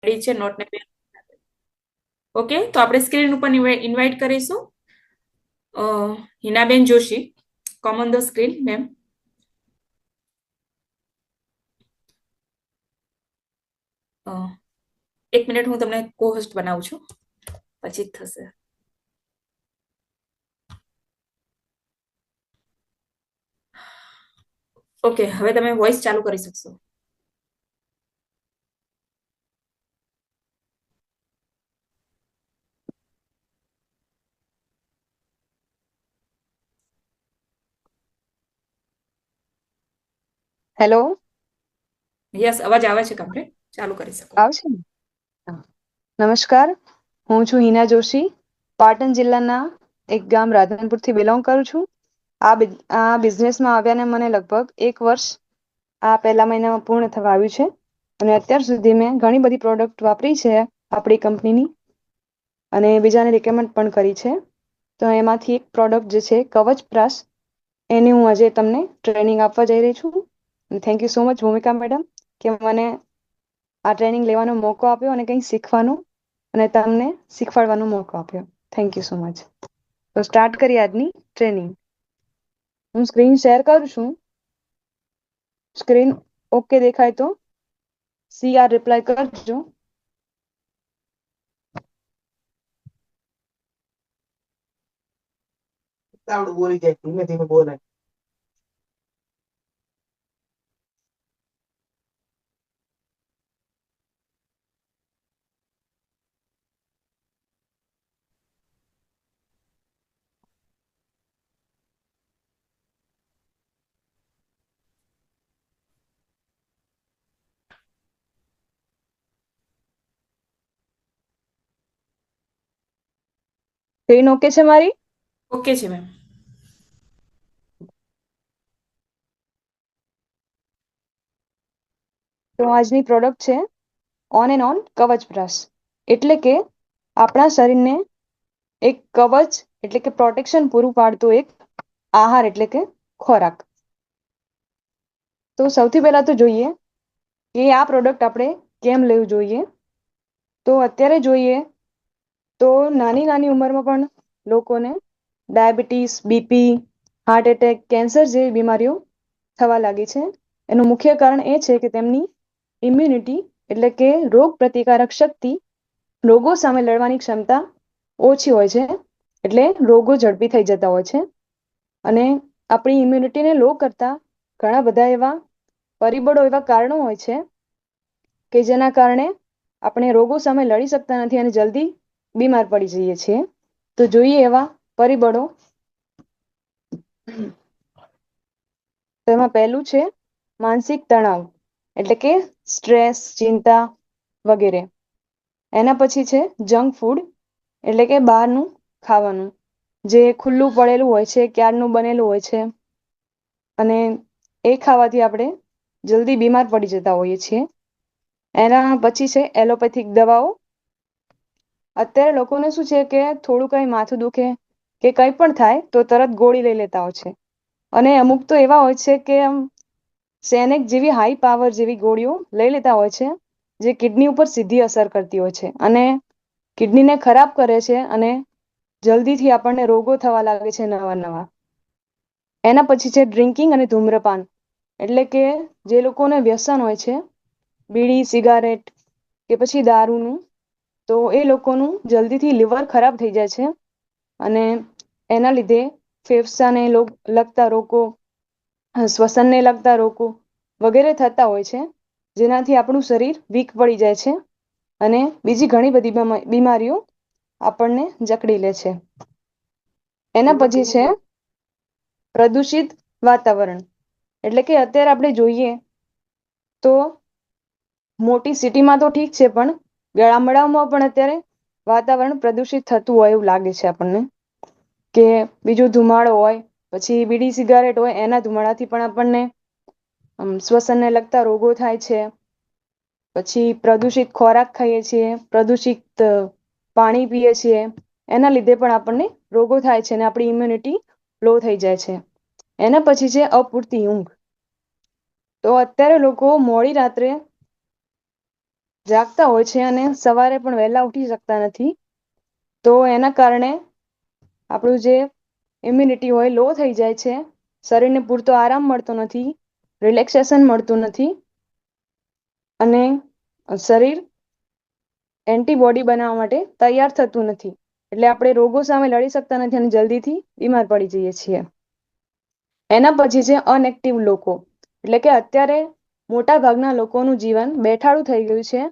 Ready છે not ને pen? Okay, તો આપણે સ્ક્રીન ઉપર ઇન્વાઇટ કરીશું Hinaben Joshi. Come on the screen ma'am. એક મિનિટ, હું તમને કો હોસ્ટ બનાવું છું, પછી જ થશે. ઓકે, હવે તમે વોઇસ ચાલુ કરી શકશો. હેલો. યસ, અવાજ આવે છે કમ્પ્લીટ. ચાલુ કરી શકો. આવશે ને? હા. નમસ્કાર, હું છું હિના જોશી. પાટણ જિલ્લાના એક ગામ રાધનપુરથી બિલોંગ કરું છું. આ બિઝનેસમાં આવ્યાને મને લગભગ 1 વર્ષ આ પહેલા મહિનામાં પૂર્ણ થવા આવ્યું છે. અને અત્યાર સુધી મેં ઘણી બધી પ્રોડક્ટ વાપરી છે આપણી કંપનીની, અને બીજાને રિકમેન્ડ પણ કરી છે. તો એમાંથી એક પ્રોડક્ટ જે છે કવચ પ્રાસ, એની હું આજે તમને ટ્રેનિંગ આપવા જઈ રહી છું. થેન્ક યુ સો મચ ભૂમિકા મેડમ કે મને આ ટ્રેનિંગ લેવાનો મોકો આપ્યો અને કંઈક શીખવાનો અને તમને શીખવાડવાનો મોકો આપ્યો. Thank you so much. તો સ્ટાર્ટ કરીએ આજની ટ્રેનિંગ. હું સ્ક્રીન શેર કરું છું. સ્ક્રીન ઓકે દેખાય તો CR રિપ્લાય કરજો. બોલી જાય, ધીમે ધીમે બોલે. સ્ક્રીન ઓકે છે મારી? ઓકે છે મેમ. તો આજની પ્રોડક્ટ છે ઓન એન્ડ ઓન કવચ બ્રશ. એટલે કે આપણા શરીરને એક કવચ એટલે કે પ્રોટેક્શન પૂરું પાડતું એક આહાર એટલે કે ખોરાક. તો સૌથી પહેલા તો જોઈએ કે આ પ્રોડક્ટ આપણે કેમ લેવું જોઈએ. તો અત્યારે જોઈએ તો નાની નાની ઉંમરમાં પણ લોકોને diabetes, BP, heart attack, cancer જેવી બીમારીઓ થવા લાગી છે. એનું મુખ્ય કારણ એ છે કે તેમની ઇમ્યુનિટી એટલે કે રોગ પ્રતિકારક શક્તિ, રોગો સામે લડવાની ક્ષમતા ઓછી હોય છે. એટલે રોગો ઝડપી થઈ જતા હોય છે. અને આપણી ઇમ્યુનિટીને લો કરતા ઘણા બધા એવા પરિબળો, એવા કારણો હોય છે કે જેના કારણે આપણે રોગો સામે લડી શકતા નથી અને જલ્દી બીમાર પડી જઈએ છીએ. તો જોઈએ એવા પરિબળો. તેમાં પહેલું છે માનસિક તણાવ એટલે કે સ્ટ્રેસ, ચિંતા વગેરે. એના પછી છે જંક ફૂડ એટલે કે બહારનું ખાવાનું, જે ખુલ્લું પડેલું હોય છે, ક્યારનું બનેલું હોય છે, અને એ ખાવાથી આપણે જલ્દી બીમાર પડી જતા હોઈએ છીએ. એના પછી છે એલોપેથિક દવાઓ. અત્યારે લોકોને શું છે કે થોડું કઈ માથું દુખે કે કંઈ પણ થાય તો તરત ગોળી લઈ લેતા હોય છે. અને અમુક તો એવા હોય છે કે આમ સેનેક જેવી હાઈ પાવર જેવી ગોળીઓ લઈ લેતા હોય છે, જે કિડની ઉપર સીધી અસર કરતી હોય છે અને કિડનીને ખરાબ કરે છે, અને જલ્દીથી આપણને રોગો થવા લાગે છે નવા નવા. એના પછી છે ડ્રિંકિંગ અને ધૂમ્રપાન. એટલે કે જે લોકોને વ્યસન હોય છે બીડી, સિગારેટ કે પછી દારૂનું, તો એ લોકોનું જલ્દીથી લીવર ખરાબ થઈ જાય છે અને એના લીધે ફેફસાને લગતા રોગો, શ્વસનને લગતા રોગો વગેરે થતા હોય છે, જેનાથી આપણું શરીર વીક પડી જાય છે અને બીજી ઘણી બધી બીમારીઓ આપણને જકડી લે છે. એના પછી છે પ્રદૂષિત વાતાવરણ. એટલે કે અત્યારે આપણે જોઈએ તો મોટી સિટીમાં તો ઠીક છે, પણ ગામડાઓમાં પણ અત્યારે વાતાવરણ પ્રદૂષિત થતું હોય એવું લાગે છે આપણને. કે બીજું ધુમાડો હોય, પછી બીડી સિગારેટ હોય, એના ધુમાડાથી પણ આપણને શ્વસનને લગતા રોગો થાય છે. પછી પ્રદૂષિત ખોરાક ખાઈએ છીએ, પ્રદૂષિત પાણી પીએ છીએ, એના લીધે પણ આપણને રોગો થાય છે અને આપણી ઇમ્યુનિટી લો થઈ જાય છે. એના પછી છે અપૂરતી ઊંઘ. તો અત્યારે લોકો મોડી રાત્રે જાગતા હોય છે અને સવારે પણ વહેલા ઉઠી શકતા નથી. તો એના કારણે આપણું જે ઇમ્યુનિટી હોય લો થઈ જાય છે, શરીરને પૂરતો આરામ મળતો નથી, રિલેક્સેશન મળતું નથી અને શરીર એન્ટીબોડી બનાવવા માટે તૈયાર થતું નથી. એટલે આપણે રોગો સામે લડી શકતા નથી અને જલ્દીથી બીમાર પડી જઈએ છીએ. એના પછી છે અનએક્ટિવ લોકો, એટલે કે અત્યારે મોટા ભાગના લોકોનું જીવન બેઠાડું થઈ ગયું છે.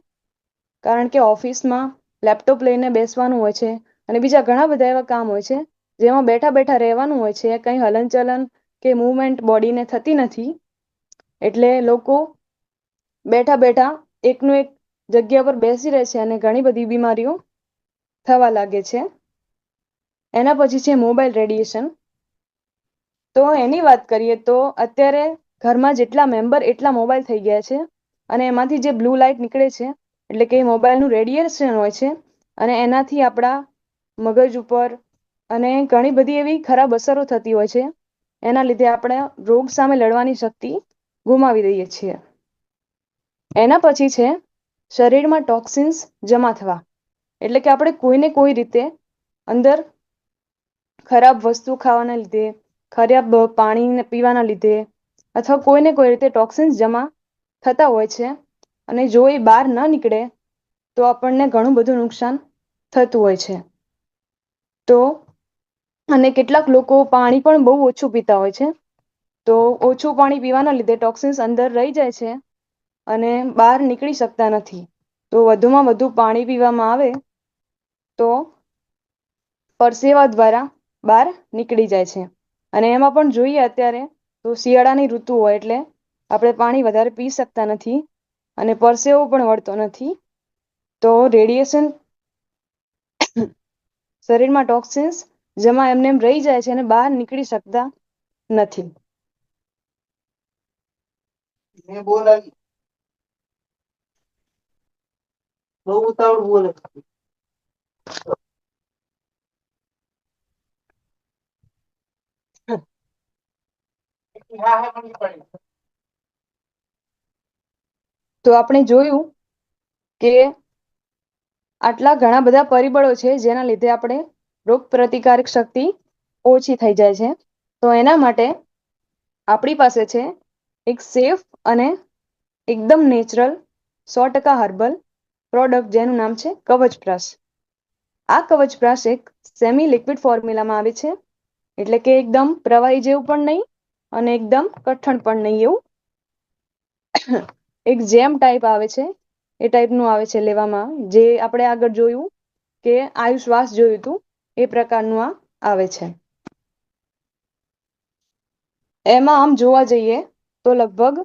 કારણ કે ઓફિસમાં લેપટોપ લઈને બેસવાનું હોય છે અને બીજા ઘણા બધા એવા કામ હોય છે જેમાં બેઠા બેઠા રહેવાનું હોય છે, કંઈ હલનચલન કે મુવમેન્ટ બોડીને થતી નથી. એટલે લોકો બેઠા બેઠા એકનું એક જગ્યા પર બેસી રહે છે અને ઘણી બધી બીમારીઓ થવા લાગે છે. એના પછી છે મોબાઈલ રેડિયેશન. તો એની વાત કરીએ તો અત્યારે ઘરમાં જેટલા મેમ્બર એટલા મોબાઈલ થઈ ગયા છે અને એમાંથી જે બ્લુ લાઈટ નીકળે છે એટલે કે મોબાઈલનું રેડિયેશન હોય છે અને એનાથી આપણા મગજ ઉપર અને ઘણી બધી એવી ખરાબ અસરો થતી હોય છે. એના લીધે આપણે રોગ સામે લડવાની શક્તિ ગુમાવી દઈએ છીએ. એના પછી છે શરીરમાં ટોક્સિન્સ જમા થવા, એટલે કે આપણે કોઈને કોઈ રીતે અંદર ખરાબ વસ્તુ ખાવાના લીધે, ખરાબ પાણી પીવાના લીધે અથવા કોઈને કોઈ રીતે ટોક્સિન્સ જમા થતા હોય છે અને જો એ બહાર ન નીકળે તો આપણને ઘણું બધું નુકસાન થતું હોય છે. તો અને કેટલાક લોકો પાણી પણ બહુ ઓછું પીતા હોય છે. તો ઓછું પાણી પીવાના લીધે ટોક્સિન્સ અંદર રહી જાય છે અને બહાર નીકળી શકતા નથી. તો વધુમાં વધુ પાણી પીવામાં આવે તો પરસેવા દ્વારા બહાર નીકળી જાય છે. અને એમાં પણ જોઈએ અત્યારે તો શિયાળાની ઋતુ હોય એટલે આપણે પાણી વધારે પી શકતા નથી અને પરસેવો પણ વળતો નથી. તો રેડિયેશન શરીરમાં ટોક્સિન્સ જેમાં એમને એમ રહી જાય છે અને બહાર નીકળી શકતા નથી. બહુ ઉતાવળ બોલે. તો આપણે જોયું કે આટલા ઘણા બધા પરિબળો છે જેના લીધે આપણે રોગ પ્રતિકારક શક્તિ ઓછી થઈ જાય છે. તો એના માટે આપણી પાસે છે એક સેફ અને એકદમ નેચરલ 100% હર્બલ પ્રોડક્ટ જેનું નામ છે કવચપ્રાશ. આ કવચપ્રાશ એક સેમી લિક્વિડ ફોર્મ્યુલામાં આવે છે, એટલે કે એકદમ પ્રવાહી જેવું પણ નહીં અને એકદમ કઠણ પણ નહીં એવું એક જેમ ટાઈપ આવે છે એ ટાઈપનું આવે છે લેવામાં, જે આપણે આગળ જોયું કે આયુશ્વાસ જોયું હતું એ પ્રકારનું આ આવે છે. એમાં આમ જોવા જઈએ તો લગભગ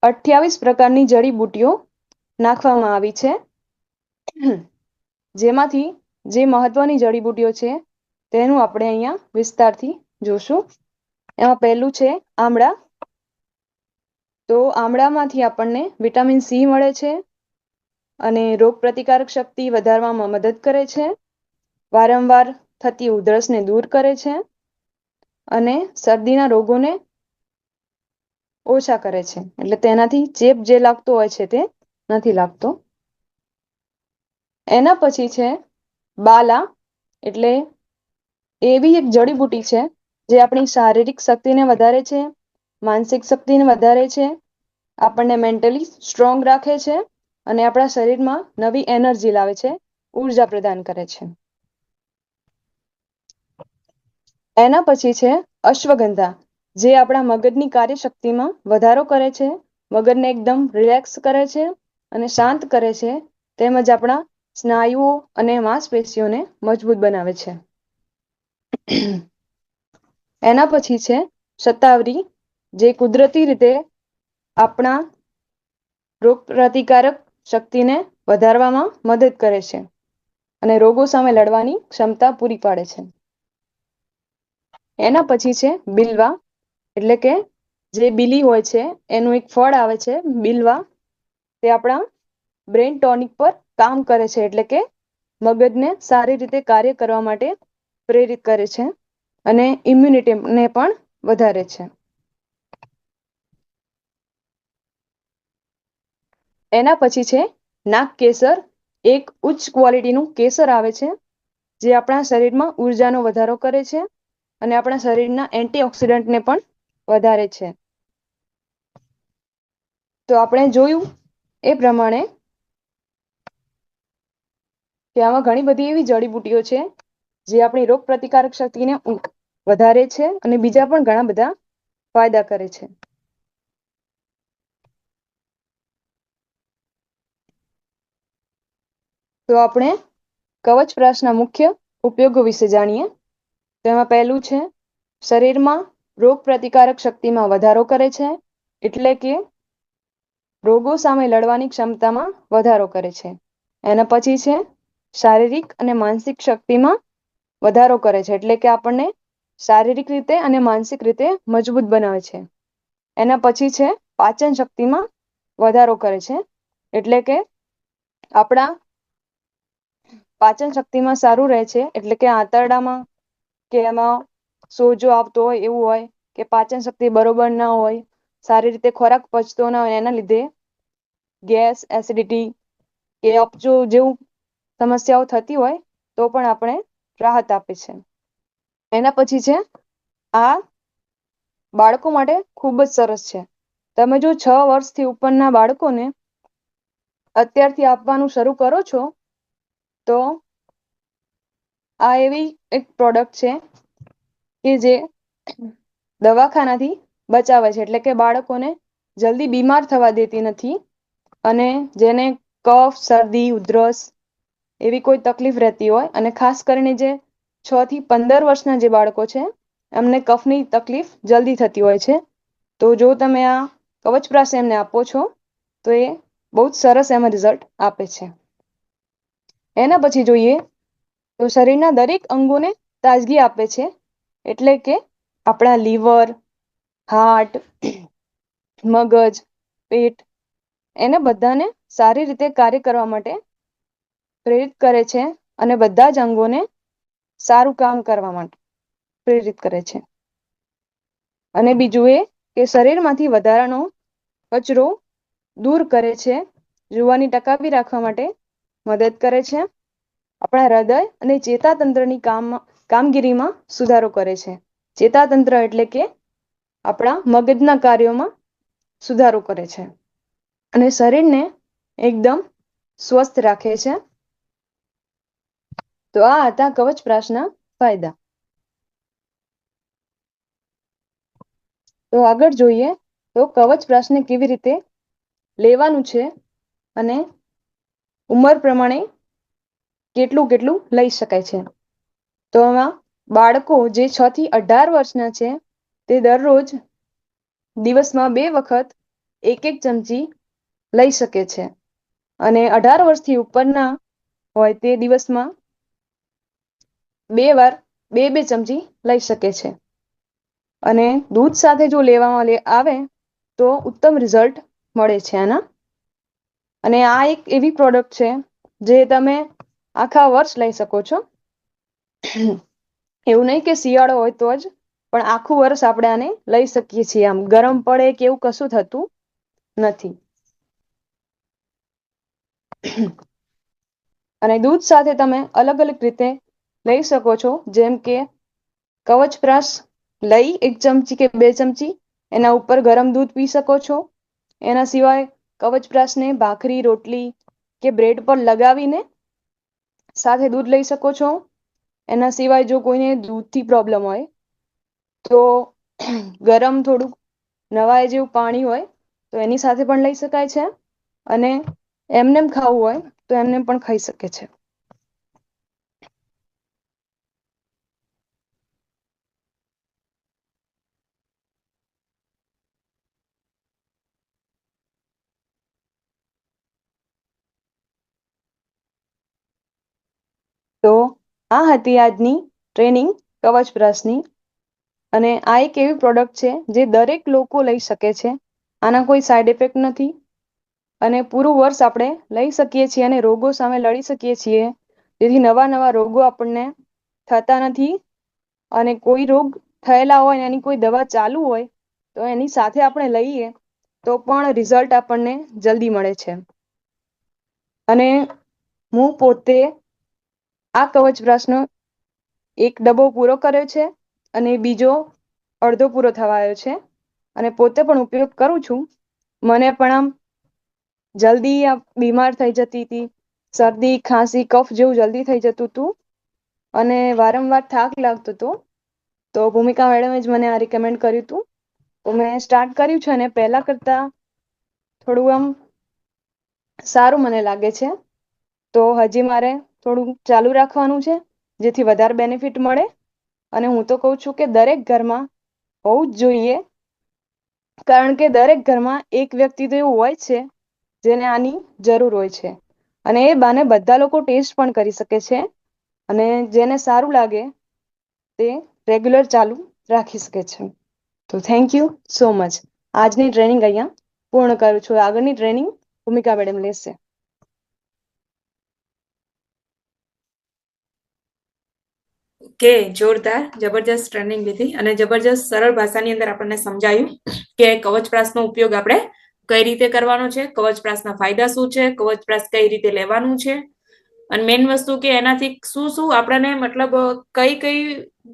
28 પ્રકારની જડીબુટ્ટીઓ નાખવામાં આવી છે, જેમાંથી જે મહત્વની જડીબુટ્ટીઓ છે તેનું આપણે અહીંયા વિસ્તારથી જોશું. એમાં પહેલું છે આમળા. તો આમળામાંથી આપણને વિટામિન સી મળે છે અને રોગ પ્રતિકારક શક્તિ વધારવામાં મદદ કરે છે, વારંવાર થતી ઉધરસને દૂર કરે છે અને શરદીના રોગોને ઓછા કરે છે. એટલે તેનાથી ચેપ જે લાગતો હોય છે તે નથી લાગતો. એના પછી છે બાલા, એટલે એવી એક જડીબુટ્ટી છે જે આપણી શારીરિક શક્તિને વધારે છે, માનસિક શક્તિને વધારે છે, આપણને મેન્ટલી સ્ટ્રોંગ રાખે છે અને આપણા શરીરમાં નવી એનર્જી લાવે છે, ઉર્જા પ્રદાન કરે છે. એના પછી છે અશ્વગંધા, જે આપણા મગજની કાર્યશક્તિમાં વધારો કરે છે, મગજને એકદમ રિલેક્સ કરે છે અને શાંત કરે છે, તેમજ આપણા સ્નાયુઓ અને માંસપેશીઓને મજબૂત બનાવે છે. એના પછી છે શતાવરી, જે કુદરતી રીતે આપણા રોગ પ્રતિકારક શક્તિને વધારવામાં મદદ કરે છે અને રોગો સામે લડવાની ક્ષમતા પૂરી પાડે છે. એના પછી છે બિલ્વા, એટલે કે જે બીલી હોય છે એનું એક ફળ આવે છે બિલ્વા, તે આપણા બ્રેન ટોનિક પર કામ કરે છે, એટલે કે મગજને સારી રીતે કાર્ય કરવા માટે પ્રેરિત કરે છે અને ઇમ્યુનિટીને પણ વધારે છે. એના પછી છે નાક કેસર એક ઉચ્ચ ક્વોલિટીનું કેસર આવે છે, જે આપણા શરીરમાં ઉર્જાનો વધારો કરે છે અને આપણા શરીરના એન્ટીઓક્સિડન્ટને પણ વધારે છે. તો આપણે જોયું એ પ્રમાણે કે આમાં ઘણી બધી એવી જડીબુટ્ટીઓ છે જે આપણી રોગ પ્રતિકારક શક્તિને વધારે છે અને બીજા પણ ઘણા બધા ફાયદા કરે છે. તો આપણે કવચપ્રાશના મુખ્ય ઉપયોગો વિશે જાણીએ. તેમાં પહેલું છે શરીરમાં રોગ પ્રતિકારક શક્તિમાં વધારો કરે છે, એટલે કે રોગો સામે લડવાની ક્ષમતામાં વધારો કરે છે. એના પછી છે શારીરિક અને માનસિક શક્તિમાં વધારો કરે છે, એટલે કે આપણને શારીરિક રીતે અને માનસિક રીતે મજબૂત બનાવે છે. એના પછી છે પાચન શક્તિમાં વધારો કરે છે, એટલે કે આપણા પાચન શક્તિમાં સારું રહે છે, એટલે કે આંતરડામાં કે એમાં સોજો આવતો હોય એવું હોય કે પાચન શક્તિ બરોબર ના હોય, સારી રીતે ખોરાક પચતો ના હોય, એના લીધે ગેસ, એસિડિટી કે અપચો જેવું સમસ્યાઓ થતી હોય તો પણ આપણે રાહત આપે છે. એના પછી છે આ બાળકો માટે ખૂબ જ સરસ છે. તમે જો 6 વર્ષથી ઉપરના બાળકોને અત્યારથી આપવાનું શરૂ કરો છો તો આ એવી એક પ્રોડક્ટ છે કે જે દવાખાનાથી બચાવે છે, એટલે કે બાળકોને જલ્દી બીમાર થવા દેતી નથી અને જેને કફ, શરદી, ઉધરસ એવી કોઈ તકલીફ રહેતી હોય અને ખાસ કરીને જે 6 થી 15 વર્ષના જે બાળકો છે એમને કફની તકલીફ જલ્દી થતી હોય છે. તો જો તમે આ કવચપ્રાશ એમને આપો છો તો એ બહુ જ સરસ એમાં રિઝલ્ટ આપે છે. એના પછી જોઈએ તો શરીરના દરેક અંગોને તાજગી આપે છે, એટલે કે આપણા લીવર, હાર્ટ, મગજ, પેટ એને બધાને સારી રીતે કાર્ય કરવા માટે પ્રેરિત કરે છે અને બધા જ અંગોને સારું કામ કરવા માટે પ્રેરિત કરે છે. અને બીજું એ કે શરીરમાંથી વધારાનો કચરો દૂર કરે છે, જુવાની ટકાવી રાખવા માટે મદદ કરે છે, આપણા હૃદય અને ચેતાતંત્રની કામગીરીમાં સુધારો કરે છે. ચેતાતંત્ર એટલે કે આપણા મગજના કાર્યોમાં સુધારો કરે છે અને શરીરને એકદમ સ્વસ્થ રાખે છે. તો આ હતા કવચપ્રાશના ફાયદા. તો આગળ જોઈએ તો કવચપ્રાશને કેવી રીતે લેવાનું છે અને ઉંમર પ્રમાણે કેટલું કેટલું લઈ શકાય છે. તો આમાં બાળકો જે 6 થી 18 વર્ષના છે તે દરરોજ દિવસમાં 2 વખત 1-1 ચમચી લઈ શકે છે અને 18 વર્ષથી ઉપરના હોય તે દિવસમાં 2 વાર 2-2 ચમચી લઈ શકે છે. અને દૂધ સાથે જો લેવામાં આવે તો ઉત્તમ રિઝલ્ટ મળે છે આના. અને આ એક એવી પ્રોડક્ટ છે જે તમે આખા વર્ષ લઈ શકો છો. એવું નહીં કે શિયાળો હોય તો જ, પણ આખું વર્ષ આપણે આને લઈ શકીએ છીએ. આમ ગરમ પડે કે એવું કશું થતું નથી. અને દૂધ સાથે તમે અલગ અલગ રીતે લઈ શકો છો, જેમ કે કવચપ્રાશ લઈ 1 ચમચી કે 2 ચમચી એના ઉપર ગરમ દૂધ પી શકો છો. એના સિવાય કવચપ્રાશને ભાખરી, રોટલી કે બ્રેડ પર લગાવીને સાથે દૂધ લઈ શકો છો. એના સિવાય જો કોઈને દૂધથી પ્રોબ્લેમ હોય તો ગરમ થોડુંક નવાઈ જેવું પાણી હોય તો એની સાથે પણ લઈ શકાય છે અને એમનેમ ખાવું હોય તો એમને પણ ખાઈ શકે છે. તો આ હતી આજની ટ્રેનિંગ કવચપ્રાશની. અને આ એક એવી પ્રોડક્ટ છે જે દરેક લોકો લઈ શકે છે. આના કોઈ સાઈડ ઇફેક્ટ નથી અને પૂરું વર્ષ આપણે લઈ શકીએ છીએ અને રોગો સામે લડી શકીએ છીએ. જેથી નવા નવા રોગો આપણને થતા નથી અને કોઈ રોગ થયેલા હોય એની કોઈ દવા ચાલુ હોય તો એની સાથે આપણે લઈએ તો પણ રિઝલ્ટ આપણને જલ્દી મળે છે. અને હું પોતે આ કવચપ્રાસનો એક ડબ્બો પૂરો કર્યો છે અને બીજો અડધો પૂરો થવા આવ્યો છે અને પોતે પણ ઉપયોગ કરું છું. મને પણ આમ જલ્દી બીમાર થઈ જતી હતી, શરદી ખાંસી કફ જેવું જલ્દી થઈ જતું હતું અને વારંવાર થાક લાગતો હતો. તો ભૂમિકા મેડમે જ મને આ રિકમેન્ડ કર્યું હતું, તો મેં સ્ટાર્ટ કર્યું છે અને પહેલા કરતા થોડું આમ સારું મને લાગે છે. તો હજી મારે થોડું ચાલુ રાખવાનું છે જેથી વધારે બેનિફિટ મળે. અને હું તો કહું છું કે દરેક ઘરમાં હોવું જ જોઈએ, કારણ કે દરેક ઘરમાં એક વ્યક્તિ તો એવું હોય છે જેને આની જરૂર હોય છે અને એ બાને બધા લોકો ટેસ્ટ પણ કરી શકે છે અને જેને સારું લાગે તે રેગ્યુલર ચાલુ રાખી શકે છે. તો થેન્ક યુ સો મચ. આજની ટ્રેનિંગ અહીંયા પૂર્ણ કરું છું. આગળની ટ્રેનિંગ ભૂમિકા મેડમ લેશે. કે જોરદાર, જબરજસ્ત ટ્રેનિંગ લીધી અને જબરજસ્ત સરળ ભાષાની અંદર આપણને સમજાયું કે કવચપ્રાસનો ઉપયોગ આપણે કઈ રીતે કરવાનો છે, કવચપ્રાસના ફાયદા શું છે, કવચપ્રાસ કઈ રીતે લેવાનું છે અને મેઇન વસ્તુ કે એનાથી શું શું આપણને મતલબ કઈ કઈ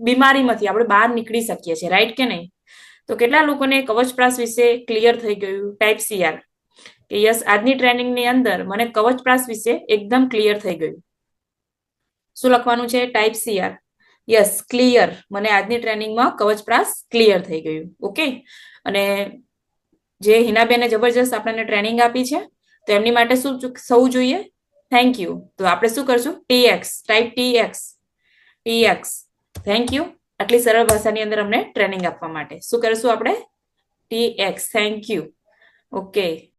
બીમારીમાંથી આપણે બહાર નીકળી શકીએ છીએ, રાઈટ કે નહીં? તો કેટલા લોકોને કવચપ્રાસ વિશે ક્લિયર થઈ ગયું? ટાઈપ સીઆર કે યસ, આજની ટ્રેનિંગની અંદર મને કવચપ્રાસ વિશે એકદમ ક્લિયર થઈ ગયું. શું લખવાનું છે? Type CR. Yes, clear. મને આજની ટ્રેનિંગમાં કવચપ્રાસ ક્લિયર થઈ ગયું. ઓકે. અને જે હિનાબેને જબરજસ્ત આપણને ટ્રેનિંગ આપી છે તો એમની માટે શું થવું જોઈએ? Thank you. તો આપણે શું કરશું? TX. Type TX. TX. Thank you. આટલી સરળ ભાષાની અંદર અમને ટ્રેનિંગ આપવા માટે શું કરીશું આપણે? ટીએક્સ. Thank you. ઓકે.